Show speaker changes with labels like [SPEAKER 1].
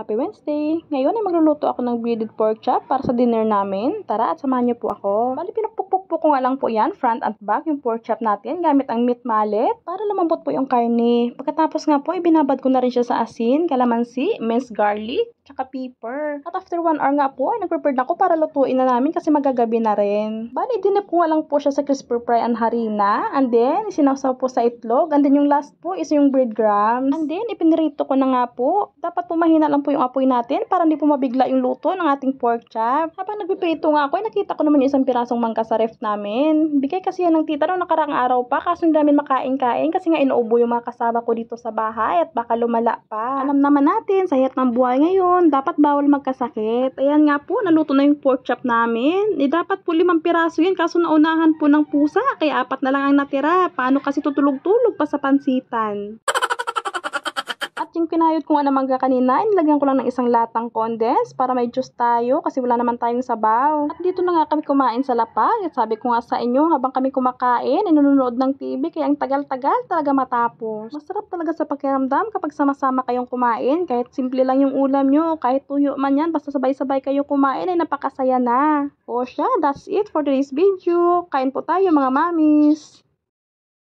[SPEAKER 1] Happy Wednesday! Ngayon ay magluluto ako ng breaded pork chop para sa dinner namin. Tara at samahan niyo po ako. Bali, pinupukpuk ko nga lang po yan, front at back, yung pork chop natin gamit ang meat mallet para lumambot po yung karne. Pagkatapos nga po, ibinabad ko na rin siya sa asin, kalamansi, minced garlic, tsaka pepper. At after 1 hour nga po, ay nag-prepare na ako para lutuin na namin kasi magagabi na rin. Bali, dinip ko nga lang po siya sa crispy fry and harina. And then, isinawsaw po sa itlog. And then, yung last po is yung breadcrumbs. And then, ipinirito ko na nga po. Dapat po mahina lang po yung apoy natin para hindi po mabigla yung luto ng ating pork chop. Habang nagpiprito nga ako, ay nakita ko naman yung isang pirasong mangga sa ref namin. Bigay kasi yan ng tita noong nakaraang araw pa, kaso hindi namin makain-kain kasi nga inuubo yung mga kasama ko dito sa bahay at baka lumala pa. Alam naman natin, sa hirap ng buhay ngayon, dapat bawal magkasakit. Ayan nga po, naluto na yung pork chop namin. Dapat po 5 piraso yan, kaso naunahan po ng pusa, kaya 4 na lang ang natira. Paano kasi tutulog-tulog pa sa pansitan? At yung kinayod ko nga na mangga kanina, inilagyan ko lang ng isang latang condense para may juice tayo kasi wala naman tayong sabaw. At dito na nga kami kumain sa lapag. At sabi ko nga sa inyo, habang kami kumakain, nanonood ng TV, kaya ang tagal-tagal talaga matapos. Masarap talaga sa pakiramdam kapag sama-sama kayong kumain. Kahit simple lang yung ulam nyo, kahit tuyo man yan, basta sabay-sabay kayo kumain ay napakasaya na. O siya, that's it for today's video. Kain po tayo mga mamis!